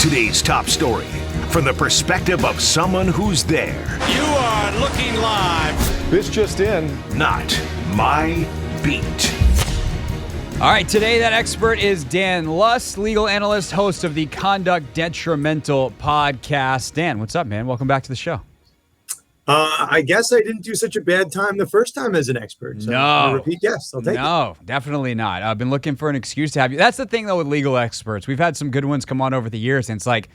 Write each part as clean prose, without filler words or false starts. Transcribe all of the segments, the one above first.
Today's top story from the perspective of someone who's there. You are looking live. This just in. Not my beat. All right, today that expert is Dan Lust, legal analyst, host of the Conduct Detrimental podcast. Dan, what's up, man? Welcome back to the show. I guess I didn't do such a bad time the first time as an expert. So No. repeat yes, I'll take it. No, definitely not. I've been looking for an excuse to have you. That's the thing, though, with legal experts. We've had some good ones come on over the years, and it's like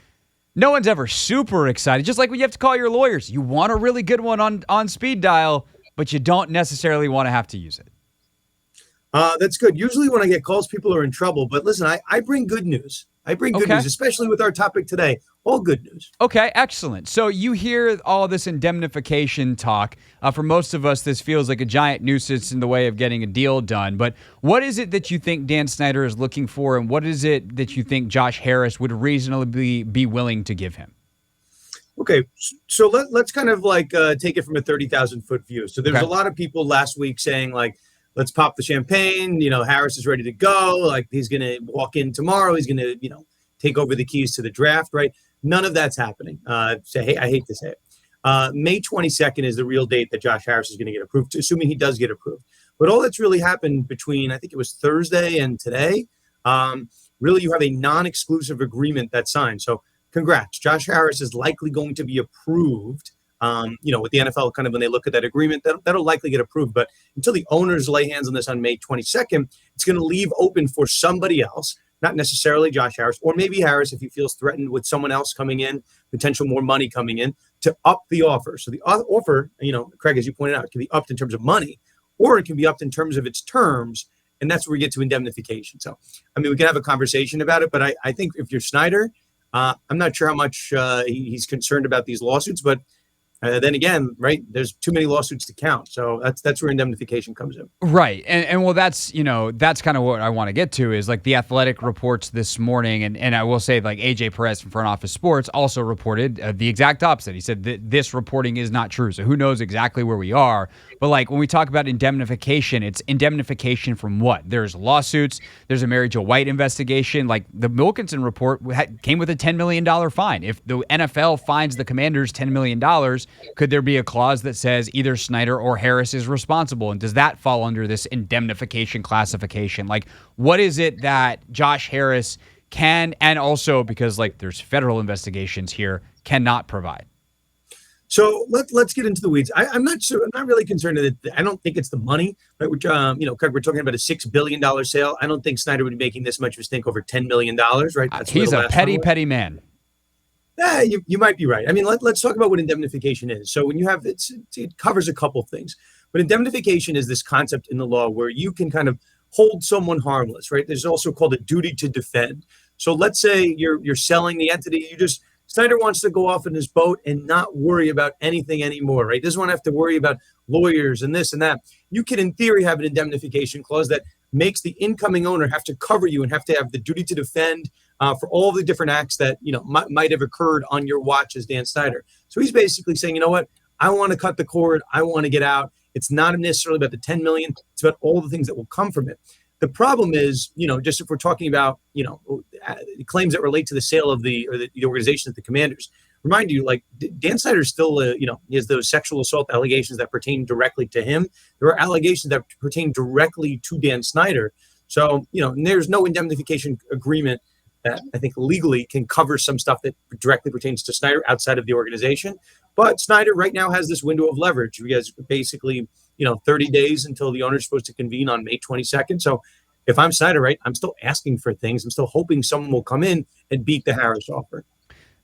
no one's ever super excited. Just like when you have to call your lawyers. You want a really good one on speed dial, but you don't necessarily want to have to use it. That's good. Usually when I get calls, people are in trouble. But listen, I bring good news. I bring good news, especially with our topic today. All good news. Okay, excellent. So you hear all this indemnification talk. For most of us, this feels like a giant nuisance in the way of getting a deal done. But what is it that you think Dan Snyder is looking for, and what is it that you think Josh Harris would reasonably be willing to give him? Okay, so let's kind of like take it from a 30,000-foot view. So there's a lot of people last week saying like, let's pop the champagne. Harris is ready to go. Like he's going to walk in tomorrow. He's going to, take over the keys to the draft, right? None of that's happening. I hate to say it. May 22nd is the real date that Josh Harris is going to get approved, assuming he does get approved. But all that's really happened between, I think it was Thursday and today, really you have a non-exclusive agreement that's signed. So congrats. Josh Harris is likely going to be approved. With the NFL, kind of when they look at that agreement, that'll likely get approved. But until the owners lay hands on this on May 22nd, it's going to leave open for somebody else, not necessarily Josh Harris, or maybe Harris if he feels threatened with someone else coming in, potential more money coming in, to up the offer. So the offer, Craig, as you pointed out, can be upped in terms of money, or it can be upped in terms of its terms. And that's where we get to indemnification. So, we can have a conversation about it. But I think if you're Snyder, I'm not sure how much he's concerned about these lawsuits, but then again, right, there's too many lawsuits to count. So that's where indemnification comes in. Right. And well, that's kind of what I want to get to is like the Athletic reports this morning. And I will say like AJ Perez from Front Office Sports also reported the exact opposite. He said that this reporting is not true. So who knows exactly where we are. But like when we talk about indemnification, it's indemnification from what? There's lawsuits. There's a Mary Jo White investigation. Like the Wilkinson report came with a $10 million fine. If the NFL fines the Commanders $10 million, could there be a clause that says either Snyder or Harris is responsible? And does that fall under this indemnification classification? Like, what is it that Josh Harris can, and also because like there's federal investigations here, cannot provide? So let's get into the weeds. I'm not sure. I'm not really concerned that I don't think it's the money, right? Which, Craig, we're talking about a $6 billion sale. I don't think Snyder would be making this much of a stink over $10 million, right? He's a petty man. Yeah, you might be right. Let's talk about what indemnification is. So when you have it covers a couple things, but indemnification is this concept in the law where you can kind of hold someone harmless, right? There's also called a duty to defend. So let's say you're selling the entity, Snyder wants to go off in his boat and not worry about anything anymore, right? Doesn't want to have to worry about lawyers and this and that. You can, in theory, have an indemnification clause that makes the incoming owner have to cover you and have to have the duty to defend for all the different acts that might have occurred on your watch as Dan Snyder. So he's basically saying, you know what? I want to cut the cord. I want to get out. It's not necessarily about the $10 million. It's about all the things that will come from it. The problem is, just if we're talking about, claims that relate to the sale of the organization of the Commanders. Remind you, like Dan Snyder still, he has those sexual assault allegations that pertain directly to him. There are allegations that pertain directly to Dan Snyder. So, and there's no indemnification agreement that I think legally can cover some stuff that directly pertains to Snyder outside of the organization. But Snyder right now has this window of leverage. He has basically, 30 days until the owner is supposed to convene on May 22nd. So if I'm Snyder, right, I'm still asking for things. I'm still hoping someone will come in and beat the Harris offer.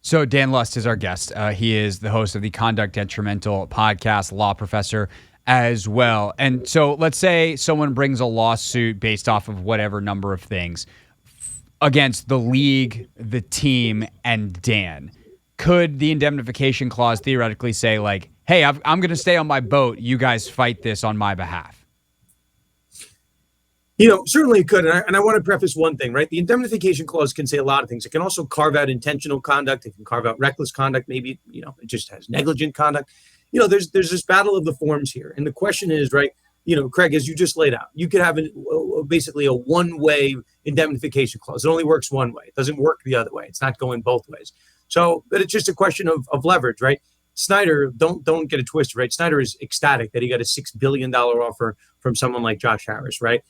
So Dan Lust is our guest. He is the host of the Conduct Detrimental podcast, law professor as well. And so let's say someone brings a lawsuit based off of whatever number of things against the league, the team, and Dan. Could the indemnification clause theoretically say like, hey, I'm going to stay on my boat. You guys fight this on my behalf? Certainly it could. And I want to preface one thing, right? The indemnification clause can say a lot of things. It can also carve out intentional conduct. It can carve out reckless conduct. Maybe, it just has negligent conduct. There's this battle of the forms here. And the question is, right, Craig, as you just laid out, you could have basically a one-way indemnification clause. It only works one way. It doesn't work the other way. It's not going both ways. So, but it's just a question of leverage, right? Snyder, don't get it twisted, right? Snyder is ecstatic that he got a $6 billion offer from someone like Josh Harris, right?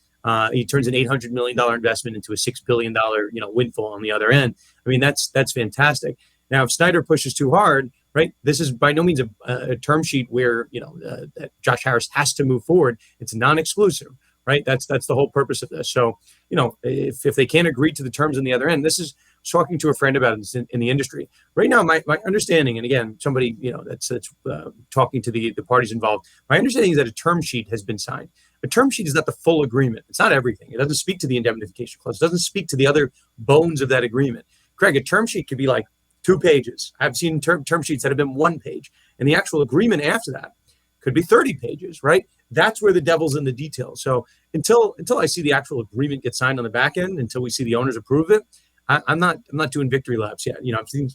He turns an $800 million investment into a $6 billion, windfall on the other end. I mean, that's fantastic. Now, if Snyder pushes too hard, right, this is by no means a term sheet where, that Josh Harris has to move forward. It's non-exclusive, right? That's the whole purpose of this. So, if they can't agree to the terms on the other end, this is talking to a friend about it in the industry. Right now, my understanding, and again, somebody, that's talking to the parties involved, my understanding is that a term sheet has been signed. A term sheet is not the full agreement. It's not everything. It doesn't speak to the indemnification clause. It doesn't speak to the other bones of that agreement. Craig, a term sheet could be like 2 pages. I've seen term sheets that have been 1 page, and the actual agreement after that could be 30 pages, right? That's where the devil's in the details. So until I see the actual agreement get signed on the back end, until we see the owners approve it, I'm not doing victory laps yet.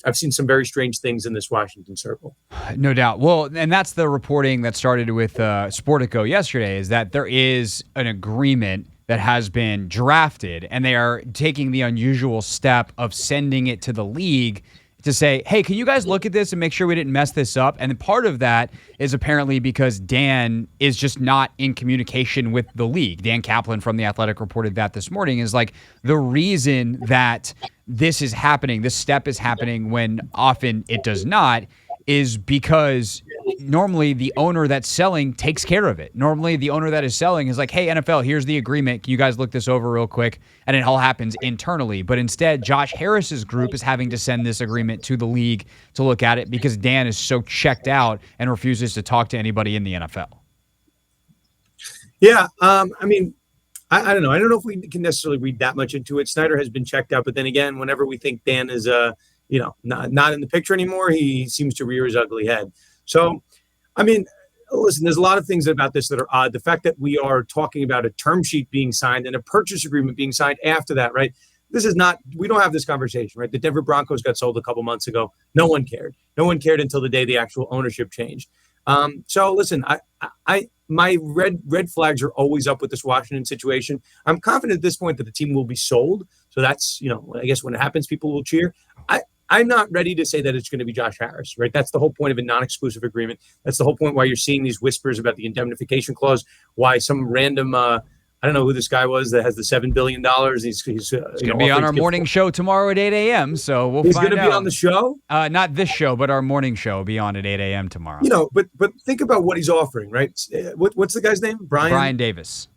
I've seen some very strange things in this Washington circle. No doubt. Well, and that's the reporting that started with Sportico yesterday, is that there is an agreement that has been drafted, and they are taking the unusual step of sending it to the league to say, hey, can you guys look at this and make sure we didn't mess this up? And part of that is apparently because Dan is just not in communication with the league. Dan Kaplan from The Athletic reported that this morning, is like the reason that this is happening, this step is happening when often it does not, is because normally the owner that's selling takes care of it. Normally the owner that is selling is like, hey, NFL, here's the agreement. Can you guys look this over real quick? And it all happens internally. But instead, Josh Harris's group is having to send this agreement to the league to look at it because Dan is so checked out and refuses to talk to anybody in the NFL. Yeah. I don't know. I don't know if we can necessarily read that much into it. Snyder has been checked out. But then again, whenever we think Dan is not in the picture anymore, he seems to rear his ugly head. So, listen, there's a lot of things about this that are odd. The fact that we are talking about a term sheet being signed and a purchase agreement being signed after that, right? We don't have this conversation, right? The Denver Broncos got sold a couple months ago. No one cared. No one cared until the day the actual ownership changed. So listen, my red flags are always up with this Washington situation. I'm confident at this point that the team will be sold. So that's, I guess when it happens, people will cheer. I'm not ready to say that it's going to be Josh Harris, right? That's the whole point of a non-exclusive agreement. That's the whole point why you're seeing these whispers about the indemnification clause, why some random, I don't know who this guy was that has the $7 billion. He's going to be on our morning show tomorrow at 8 a.m. So we'll find out. He's going to be on the show? Not this show, but our morning show will be on at 8 a.m. tomorrow. But think about what he's offering, right? What's the guy's name? Brian Davis.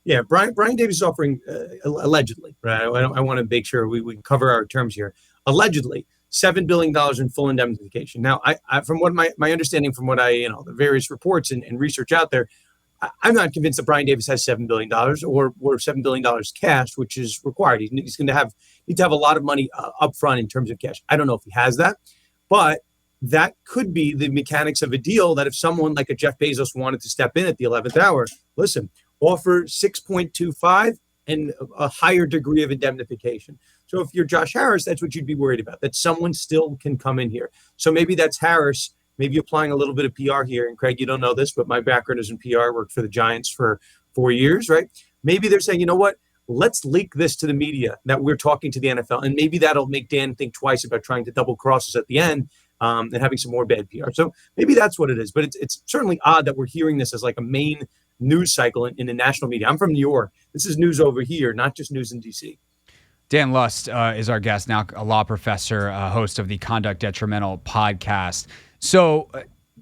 Yeah, Brian Davis is offering, allegedly, right? I want to make sure we cover our terms here. Allegedly, $7 billion in full indemnification. Now, I from what my understanding from what the various reports and research out there, I'm not convinced that Brian Davis has $7 billion or $7 billion cash, which is required. He's going to need to have a lot of money up front in terms of cash. I don't know if he has that, but that could be the mechanics of a deal that if someone like a Jeff Bezos wanted to step in at the 11th hour, listen, offer 6.25 and a higher degree of indemnification. So if you're Josh Harris, that's what you'd be worried about, that someone still can come in here. So maybe that's Harris, maybe applying a little bit of PR here. And Craig, you don't know this, but my background is in PR. Worked for the Giants for 4 years, right? Maybe they're saying, you know what? Let's leak this to the media that we're talking to the NFL. And maybe that'll make Dan think twice about trying to double cross us at the end and having some more bad PR. So maybe that's what it is. But it's certainly odd that we're hearing this as like a main news cycle in the national media. I'm from New York. This is news over here, not just news in D.C. Dan Lust is our guest, now a law professor, host of the Conduct Detrimental podcast. So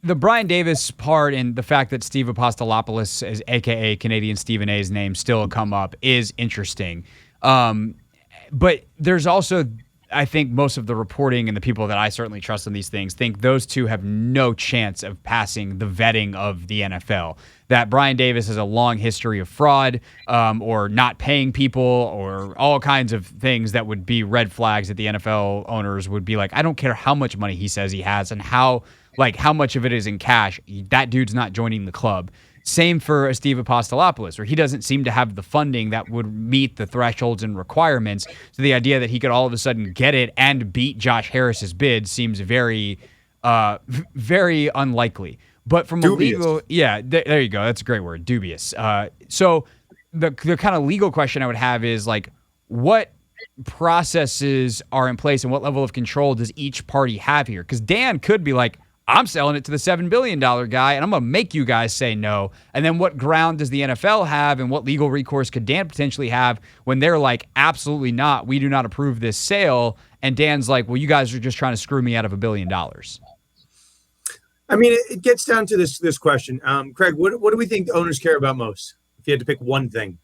the Brian Davis part and the fact that Steve Apostolopoulos, as a.k.a. Canadian Stephen A's name, still come up is interesting. But there's also, I think most of the reporting and the people that I certainly trust in these things think those two have no chance of passing the vetting of the NFL. That Brian Davis has a long history of fraud or not paying people or all kinds of things that would be red flags that the NFL owners would be like, I don't care how much money he says he has and how much of it is in cash. That dude's not joining the club. Same for Steve Apostolopoulos, where he doesn't seem to have the funding that would meet the thresholds and requirements. So the idea that he could all of a sudden get it and beat Josh Harris's bid seems very, very unlikely. But from Dubious. a legal, yeah, there you go. That's a great word, dubious. So the kind of legal question I would have is like, what processes are in place and what level of control does each party have here? Because Dan could be like, I'm selling it to the $7 billion guy, and I'm going to make you guys say no. And then what ground does the NFL have, and what legal recourse could Dan potentially have when they're like, absolutely not, we do not approve this sale, and Dan's like, well, you guys are just trying to screw me out of $1 billion. I mean, it gets down to this question. Craig, what do we think owners care about most? If you had to pick one thing.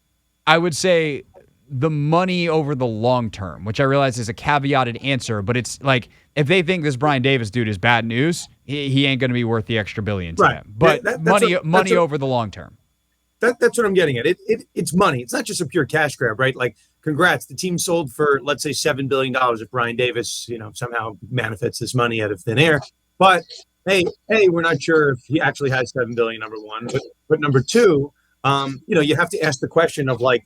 I would say the money over the long term, which I realize is a caveated answer, but it's like, if they think this Brian Davis dude is bad news, he ain't going to be worth the extra billion to them. But money over the long term. That's what I'm getting at. It's money. It's not just a pure cash grab, right? Like, congrats, the team sold for, let's say, $7 billion if Brian Davis, somehow manifests this money out of thin air. But hey, we're not sure if he actually has $7 billion, number one. But number two, you have to ask the question of like,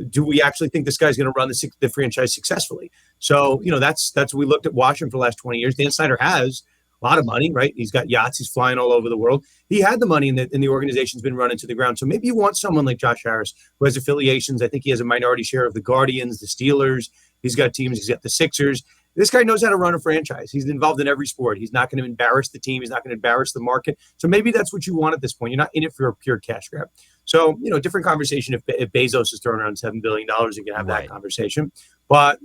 do we actually think this guy's going to run the franchise successfully? So, that's we looked at Washington for the last 20 years. Dan Snyder has a lot of money, right? He's got yachts. He's flying all over the world. He had the money, and the organization's been run into the ground. So maybe you want someone like Josh Harris, who has affiliations. I think he has a minority share of the Guardians, the Steelers. He's got teams. He's got the Sixers. This guy knows how to run a franchise. He's involved in every sport. He's not going to embarrass the team. He's not going to embarrass the market. So maybe that's what you want at this point. You're not in it for a pure cash grab. So, different conversation if Bezos is throwing around $7 billion, you can have that conversation. But,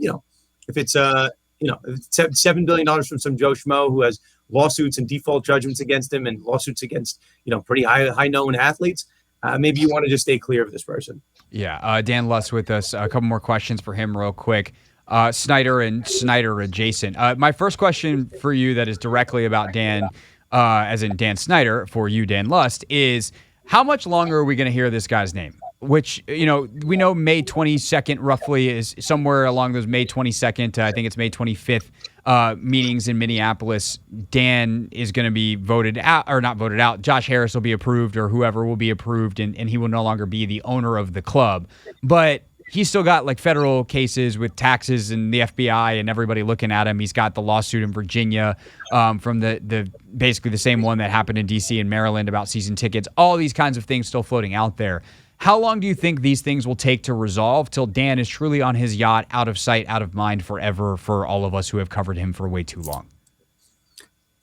if it's $7 billion from some Joe Schmo who has lawsuits and default judgments against him and lawsuits against, pretty high known athletes, maybe you want to just stay clear of this person. Yeah. Dan Luss with us. A couple more questions for him real quick. Snyder and Snyder adjacent. My first question for you that is directly about Dan, as in Dan Snyder, for you, Dan Lust, is how much longer are we going to hear this guy's name? Which, we know May 22nd roughly is somewhere along those May 22nd, I think it's May 25th, meetings in Minneapolis. Dan is going to be voted out, or not voted out. Josh Harris will be approved, or whoever will be approved, and he will no longer be the owner of the club. But he's still got like federal cases with taxes and the FBI and everybody looking at him. He's got the lawsuit in Virginia from the basically the same one that happened in DC and Maryland about season tickets. All these kinds of things still floating out there. How long do you think these things will take to resolve till Dan is truly on his yacht, out of sight, out of mind forever for all of us who have covered him for way too long?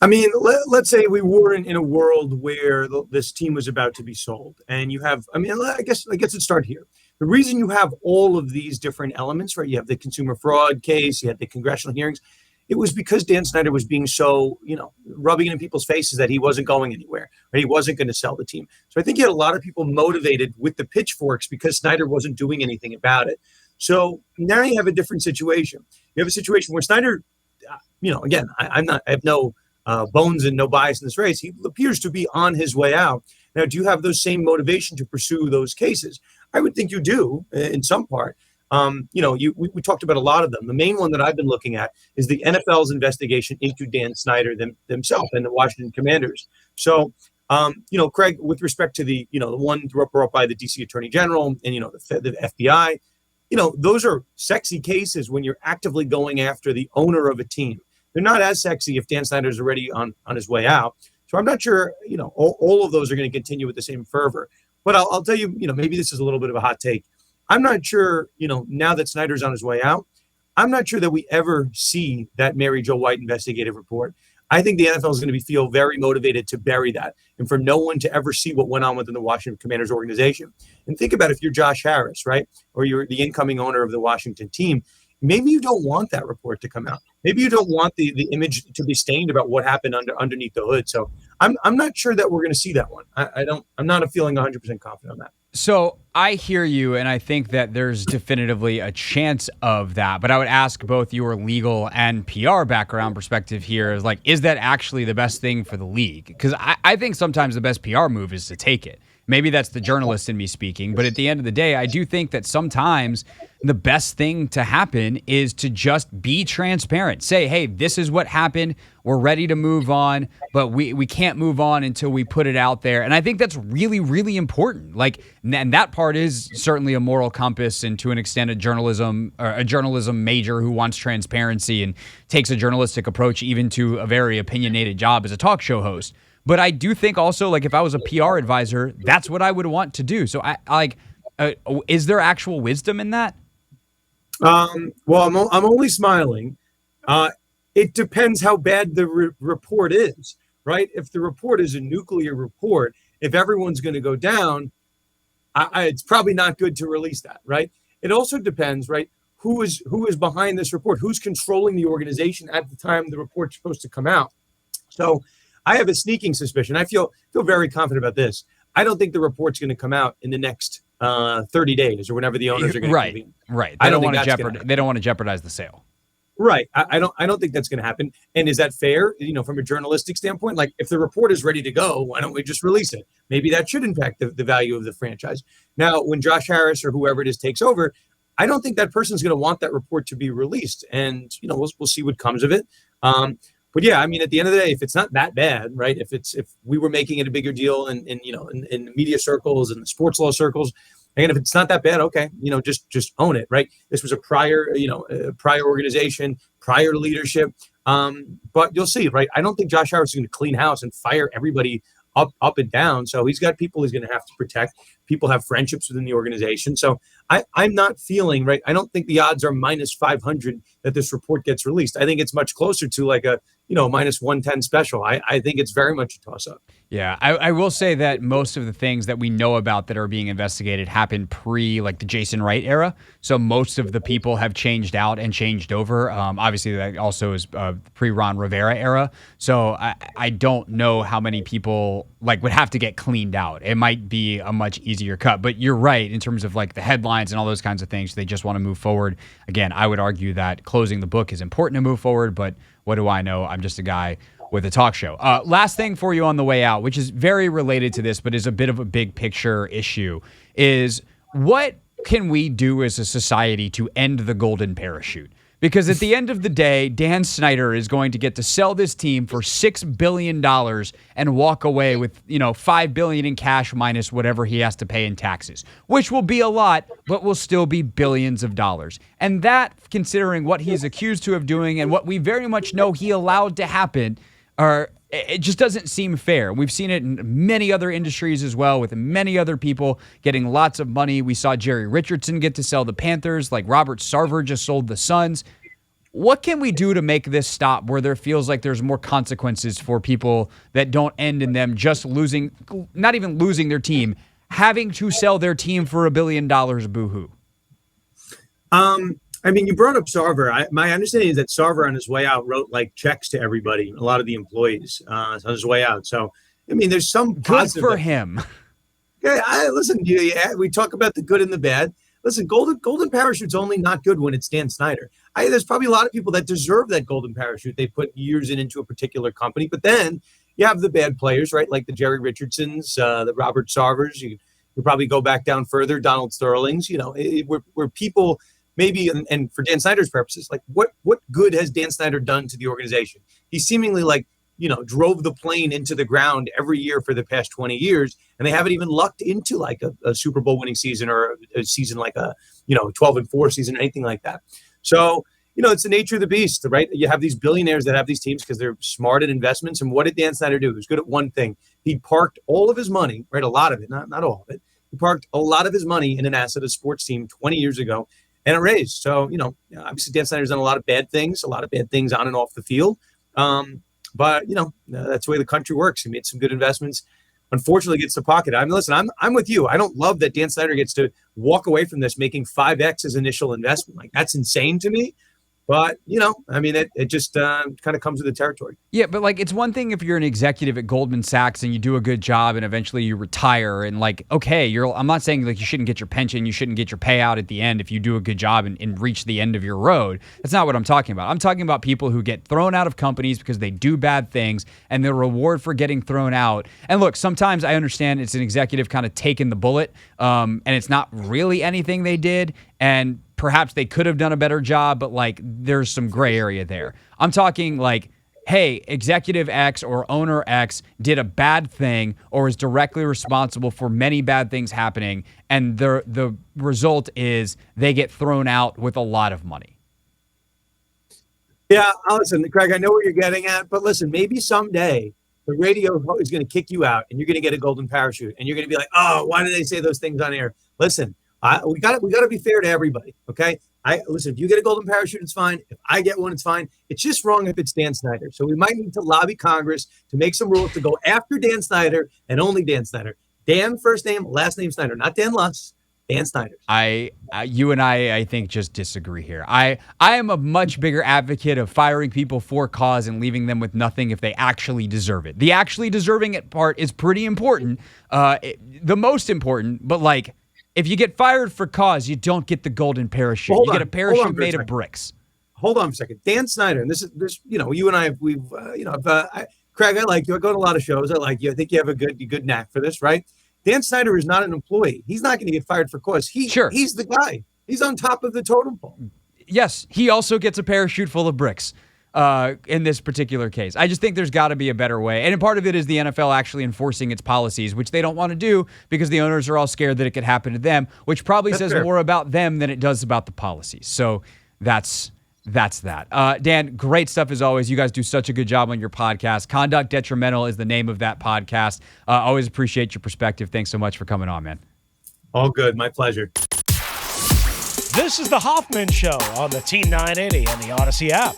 I mean, let's say we were in a world where this team was about to be sold, and you have, I guess let's start here. The reason you have all of these different elements, right? You have the consumer fraud case, you had the congressional hearings. It was because Dan Snyder was being so, rubbing it in people's faces that he wasn't going anywhere, right? He wasn't going to sell the team. So I think you had a lot of people motivated with the pitchforks because Snyder wasn't doing anything about it. So now you have a different situation. You have a situation where Snyder, again, I have no bones and no bias in this race. He appears to be on his way out. Now, do you have those same motivation to pursue those cases? I would think you do in some part. We talked about a lot of them. The main one that I've been looking at is the NFL's investigation into Dan Snyder themselves and the Washington Commanders. So, Craig, with respect to the one brought by the DC Attorney General and, the FBI, those are sexy cases when you're actively going after the owner of a team. They're not as sexy if Dan Snyder is already on his way out. So I'm not sure, all of those are going to continue with the same fervor. But I'll tell you, maybe this is a little bit of a hot take. I'm not sure, now that Snyder's on his way out, I'm not sure that we ever see that Mary Jo White investigative report. I think the NFL is going to feel very motivated to bury that and for no one to ever see what went on within the Washington Commanders organization. And think about if you're Josh Harris, right? Or you're the incoming owner of the Washington team. Maybe you don't want that report to come out. Maybe you don't want the image to be stained about what happened underneath the hood. So I'm not sure that we're going to see that one. I'm not feeling 100% confident on that. So I hear you, and I think that there's definitively a chance of that. But I would ask both your legal and PR background perspective here is that actually the best thing for the league? Because I think sometimes the best PR move is to take it. Maybe that's the journalist in me speaking, but at the end of the day, I do think that sometimes the best thing to happen is to just be transparent. Say, hey, this is what happened. We're ready to move on, but we can't move on until we put it out there. And I think that's really, really important. And that part is certainly a moral compass and to an extent a journalism major who wants transparency and takes a journalistic approach even to a very opinionated job as a talk show host. But I do think also, like, if I was a PR advisor, that's what I would want to do. So I like, is there actual wisdom in that? Well, I'm only smiling. It depends how bad the report is, right? If the report is a nuclear report, if everyone's going to go down, it's probably not good to release that, right? It also depends, right? Who is behind this report? Who's controlling the organization at the time the report's supposed to come out? So I have a sneaking suspicion. I feel very confident about this. I don't think the report's going to come out in the next 30 days or whenever the owners are going to convene. Right. They don't want to jeopardize the sale. Right. I don't think that's going to happen. And is that fair? From a journalistic standpoint, like if the report is ready to go, why don't we just release it? Maybe that should impact the value of the franchise. Now, when Josh Harris or whoever it is takes over, I don't think that person's going to want that report to be released. And, we'll see what comes of it. But yeah, I mean, at the end of the day, if it's not that bad, right? If we were making it a bigger deal in the media circles and the sports law circles, and if it's not that bad, okay, just own it, right? This was a prior organization, prior leadership. But you'll see, right? I don't think Josh Harris is going to clean house and fire everybody up and down. So he's got people he's going to have to protect. People have friendships within the organization. So I'm not feeling, right? I don't think the odds are minus 500 that this report gets released. I think it's much closer to like a, minus 110 special. I think it's very much a toss up. Yeah, I will say that most of the things that we know about that are being investigated happened like the Jason Wright era. So most of the people have changed out and changed over. Obviously, that also is pre-Ron Rivera era. So I don't know how many people would have to get cleaned out. It might be a much easier cut. But you're right in terms of like the headlines and all those kinds of things. They just want to move forward. Again, I would argue that closing the book is important to move forward. But what do I know? I'm just a guy with a talk show. Last thing for you on the way out, which is very related to this, but is a bit of a big picture issue, is what can we do as a society to end the golden parachute? Because at the end of the day, Dan Snyder is going to get to sell this team for $6 billion and walk away with, $5 billion in cash minus whatever he has to pay in taxes, which will be a lot, but will still be billions of dollars. And that, considering what he's accused of doing and what we very much know he allowed to happen, it just doesn't seem fair. We've seen it in many other industries as well, with many other people getting lots of money. We saw Jerry Richardson get to sell the Panthers, like Robert Sarver just sold the Suns. What can we do to make this stop where there feels like there's more consequences for people that don't end in them just losing, not even losing their team, having to sell their team for $1 billion, boo-hoo? I mean, you brought up Sarver. My understanding is that Sarver on his way out wrote checks to everybody, a lot of the employees on his way out. So, I mean, there's some positive. Good for him. Yeah, listen, we talk about the good and the bad. Listen, golden parachute's only not good when it's Dan Snyder. There's probably a lot of people that deserve that golden parachute. They put years into a particular company, but then you have the bad players, right? Like the Jerry Richardsons, the Robert Sarvers. You probably go back down further, Donald Sterling's. Where people maybe, and for Dan Snyder's purposes, what good has Dan Snyder done to the organization? He seemingly drove the plane into the ground every year for the past 20 years, and they haven't even lucked into a Super Bowl winning season or a season 12-4 season or anything like that. So, it's the nature of the beast, right? You have these billionaires that have these teams because they're smart at investments. And what did Dan Snyder do? He was good at one thing. He parked all of his money, right? A lot of it, not all of it. He parked a lot of his money in an asset, a sports team 20 years ago, and it raised. So, obviously Dan Snyder's done a lot of bad things on and off the field. But that's the way the country works. He made some good investments. Unfortunately, gets to pocket. I mean, listen, I'm with you. I don't love that Dan Snyder gets to walk away from this making 5x his initial investment. That's insane to me. But, it just kind of comes with the territory. Yeah, but it's one thing if you're an executive at Goldman Sachs and you do a good job and eventually you retire and okay, I'm not saying you shouldn't get your pension, you shouldn't get your payout at the end if you do a good job and reach the end of your road. That's not what I'm talking about. I'm talking about people who get thrown out of companies because they do bad things and the reward for getting thrown out. And look, sometimes I understand it's an executive kind of taking the bullet and it's not really anything they did. And perhaps they could have done a better job, but there's some gray area there. I'm talking hey, executive X or owner X did a bad thing or is directly responsible for many bad things happening, and the result is they get thrown out with a lot of money. Yeah, listen, Craig, I know what you're getting at, but listen, maybe someday the radio is going to kick you out, and you're going to get a golden parachute, and you're going to be like, "Oh, why did they say those things on air?" Listen, we got to be fair to everybody, okay? Listen. If you get a golden parachute, it's fine. If I get one, it's fine. It's just wrong if it's Dan Snyder. So we might need to lobby Congress to make some rules to go after Dan Snyder and only Dan Snyder. Dan, first name, last name Snyder, not Dan Lutz. Dan Snyder. You and I think, just disagree here. I am a much bigger advocate of firing people for cause and leaving them with nothing if they actually deserve it. The actually deserving it part is pretty important, the most important. But like, if you get fired for cause, you don't get the golden parachute. You get a parachute made of bricks. Hold on for a second. Dan Snyder, and this, you and I, Craig, I like you. I go to a lot of shows. I like you. I think you have a good knack for this, right? Dan Snyder is not an employee. He's not going to get fired for cause. He's the guy. He's on top of the totem pole. Yes, he also gets a parachute full of bricks in this particular case. I just think there's got to be a better way. And part of it is the NFL actually enforcing its policies, which they don't want to do because the owners are all scared that it could happen to them, which probably says more about them than it does about the policies. So that's that. Dan, great stuff as always. You guys do such a good job on your podcast. Conduct Detrimental is the name of that podcast. Always appreciate your perspective. Thanks so much for coming on, man. All good. My pleasure. This is the Hoffman Show on the Team 980 and the Odyssey app.